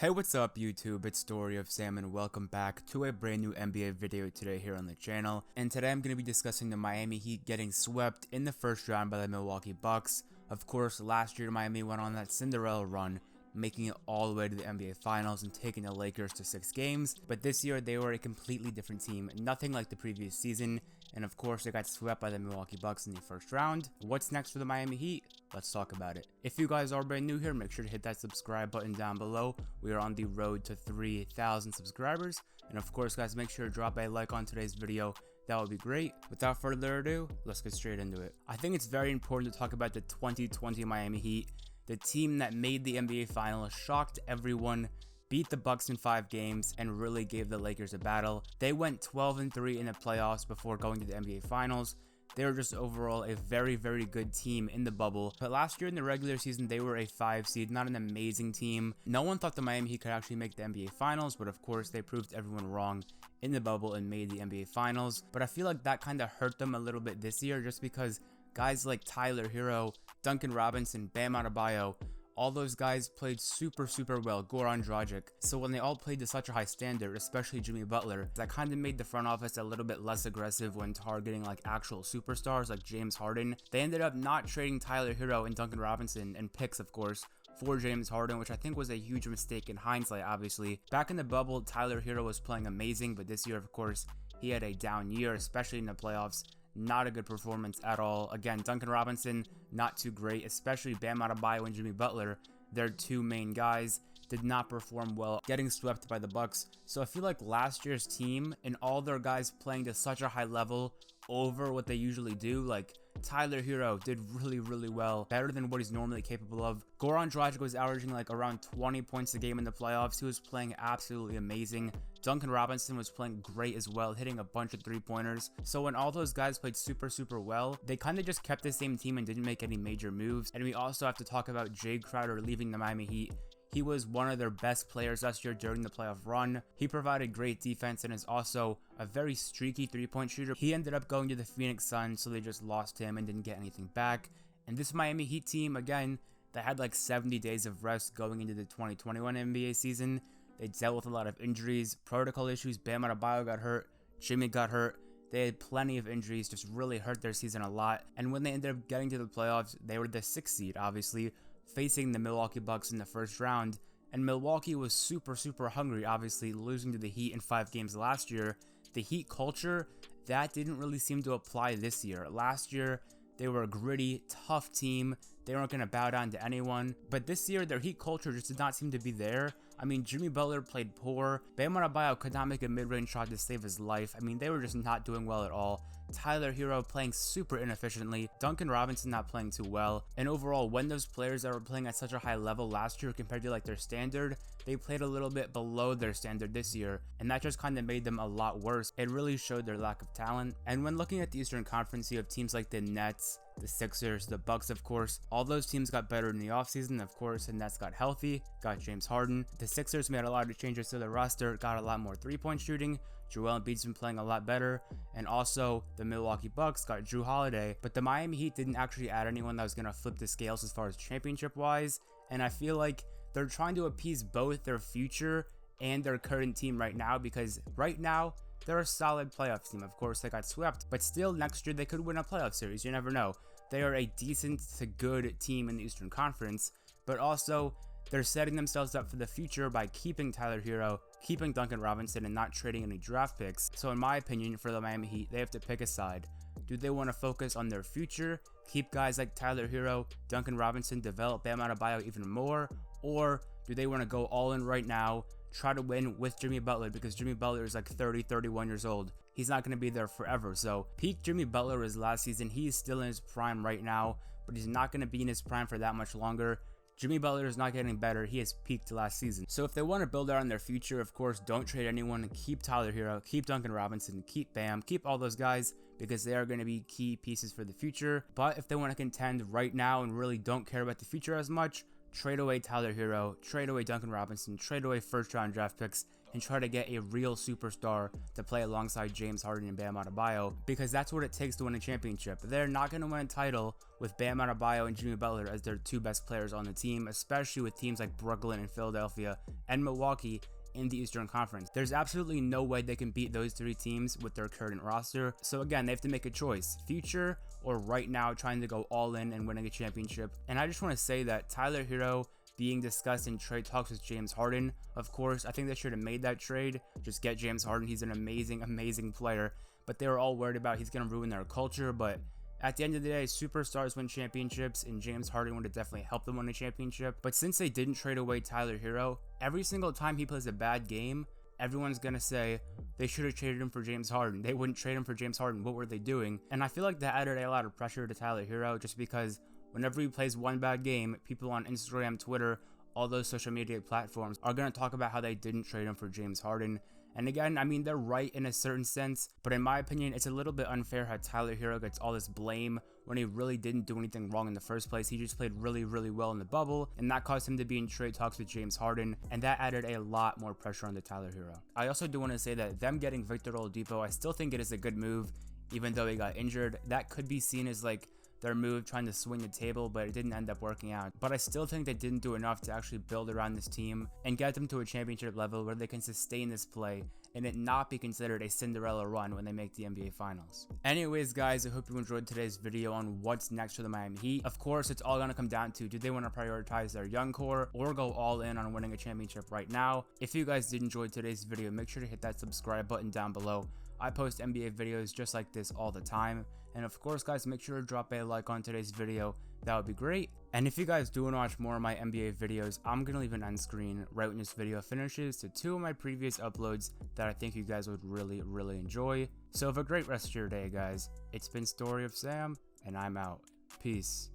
Hey, what's up YouTube? It's Story of Sam and welcome back to a brand new NBA video today here on the channel. And today I'm going to be discussing the Miami Heat getting swept in the first round by the Milwaukee Bucks. Of course, last year Miami went on that Cinderella run, making it all the way to the NBA Finals and taking the Lakers to 6 games. But this year they were a completely different team, nothing like the previous season. And of course they got swept by the Milwaukee Bucks in the first round. What's next for the Miami Heat? Let's talk about it. If you guys are brand new here, make sure to hit that subscribe button down below. We are on the road to 3,000 subscribers. And of course guys, make sure to drop a like on today's video. That would be great. Without further ado, let's get straight into it. I think it's very important to talk about the 2020 Miami Heat. The team that made the NBA Finals, shocked everyone, beat the Bucks in 5 games, and really gave the Lakers a battle. They went 12-3 in the playoffs before going to the NBA Finals. They were just overall a very, very good team in the bubble. But last year in the regular season, they were a 5 seed, not an amazing team. No one thought the Miami Heat could actually make the NBA Finals, but of course they proved everyone wrong in the bubble and made the NBA Finals. But I feel like that kind of hurt them a little bit this year just because guys like Tyler Herro, Duncan Robinson, Bam Adebayo, all those guys played super well, Goran Dragic. So when they all played to such a high standard, especially Jimmy Butler, that kind of made the front office a little bit less aggressive when targeting like actual superstars like James Harden. They ended up not trading Tyler Herro and Duncan Robinson and picks, of course, for James Harden, which I think was a huge mistake in hindsight, obviously. Back in the bubble, Tyler Herro was playing amazing, but this year, of course, he had a down year, especially in the playoffs. Not a good performance at all. Again, Duncan Robinson, not too great, especially Bam Adebayo and Jimmy Butler, their two main guys, did not perform well, getting swept by the Bucks. So I feel like last year's team and all their guys playing to such a high level over what they usually do, like Tyler Herro did really well, better than what he's normally capable of. Goran Dragic was averaging like around 20 points a game in the playoffs. He was playing absolutely amazing. Duncan Robinson was playing great as well, hitting a bunch of 3-pointers. So when all those guys played super well, they kind of just kept the same team and didn't make any major moves. And we also have to talk about Jade Crowder leaving the Miami Heat. He was one of their best players last year during the playoff run. He provided great defense and is also a very streaky 3-point shooter. He ended up going to the Phoenix Suns, so they just lost him and didn't get anything back. And this Miami Heat team, again, they had like 70 days of rest going into the 2021 NBA season. They dealt with a lot of injuries, protocol issues. Bam Adebayo got hurt, Jimmy got hurt. They had plenty of injuries, just really hurt their season a lot. And when they ended up getting to the playoffs, they were the 6th seed, obviously, facing the Milwaukee Bucks in the first round. And Milwaukee was super hungry, obviously, losing to the Heat in 5 games last year. The Heat culture, that didn't really seem to apply this year. Last year, they were a gritty, tough team. They weren't going to bow down to anyone. But this year, their Heat culture just did not seem to be there. I mean, Jimmy Butler played poor. Bam Adebayo could not make a mid-range shot to save his life. I mean, they were just not doing well at all. Tyler Herro playing super inefficiently. Duncan Robinson not playing too well. And overall, when those players that were playing at such a high level last year compared to like their standard, they played a little bit below their standard this year. And that just kind of made them a lot worse. It really showed their lack of talent. And when looking at the Eastern Conference, you have teams like the Nets, the Sixers, the Bucks, of course. All those teams got better in the offseason, of course, and Nets got healthy, got James Harden. The Sixers made a lot of changes to their roster, got a lot more 3-point shooting. Joel Embiid's been playing a lot better. And also, the Milwaukee Bucks got Jrue Holiday. But the Miami Heat didn't actually add anyone that was going to flip the scales as far as championship-wise. And I feel like they're trying to appease both their future and their current team right now, because right now, they're a solid playoff team. Of course, they got swept, but still next year they could win a playoff series. You never know. They are a decent to good team in the Eastern Conference, but also they're setting themselves up for the future by keeping Tyler Herro, keeping Duncan Robinson, and not trading any draft picks. So in my opinion, for the Miami Heat, they have to pick a side. Do they want to focus on their future, keep guys like Tyler Herro, Duncan Robinson, develop Bam Adebayo even more, or do they want to go all in right now, try to win with Jimmy Butler, because Jimmy Butler is like 31 years old. He's not going to be there forever. So peak Jimmy Butler was last season. He is still in his prime right now, but he's not going to be in his prime for that much longer. Jimmy Butler is not getting better. He has peaked last season. So if they want to build out on their future, of course, don't trade anyone. Keep Tyler Herro, keep Duncan Robinson, keep Bam, keep all those guys, because they are going to be key pieces for the future. But if they want to contend right now and really don't care about the future as much, trade away Tyler Herro, trade away Duncan Robinson, trade away first round draft picks, and try to get a real superstar to play alongside James Harden and Bam Adebayo, because that's what it takes to win a championship. They're not going to win a title with Bam Adebayo and Jimmy Butler as their two best players on the team, especially with teams like Brooklyn and Philadelphia and Milwaukee in the Eastern Conference. There's absolutely no way they can beat those three teams with their current roster. So again, they have to make a choice, future or right now trying to go all in and winning a championship. And I just want to say that Tyler Herro being discussed in trade talks with James Harden, of course, I think they should have made that trade. Just get James Harden. He's an amazing player, but they were all worried about he's going to ruin their culture. But at the end of the day, superstars win championships, and James Harden would have definitely helped them win a championship. But since they didn't trade away Tyler Herro, every single time he plays a bad game, everyone's going to say they should have traded him for James Harden. They wouldn't trade him for James Harden. What were they doing? And I feel like that added a lot of pressure to Tyler Herro, just because whenever he plays one bad game, people on Instagram, Twitter, all those social media platforms are going to talk about how they didn't trade him for James Harden. And again, I mean, they're right in a certain sense, but in my opinion, it's a little bit unfair how Tyler Herro gets all this blame when he really didn't do anything wrong in the first place. He just played really well in the bubble, and that caused him to be in trade talks with James Harden, and that added a lot more pressure on the Tyler Herro. I also do want to say that them getting Victor Oladipo, I still think it is a good move, even though he got injured. That could be seen as like their move trying to swing the table, but it didn't end up working out. But I still think they didn't do enough to actually build around this team and get them to a championship level where they can sustain this play and it not be considered a Cinderella run when they make the NBA Finals. Anyways, guys, I hope you enjoyed today's video on what's next for the Miami Heat. Of course, it's all gonna come down to, do they want to prioritize their young core or go all in on winning a championship right now? If you guys did enjoy today's video, make sure to hit that subscribe button down below. I post NBA videos just like this all the time. And of course, guys, make sure to drop a like on today's video. That would be great. And if you guys do want to watch more of my NBA videos, I'm going to leave an end screen right when this video finishes to 2 of my previous uploads that I think you guys would really enjoy. So have a great rest of your day, guys. It's been Story of Sam, and I'm out. Peace.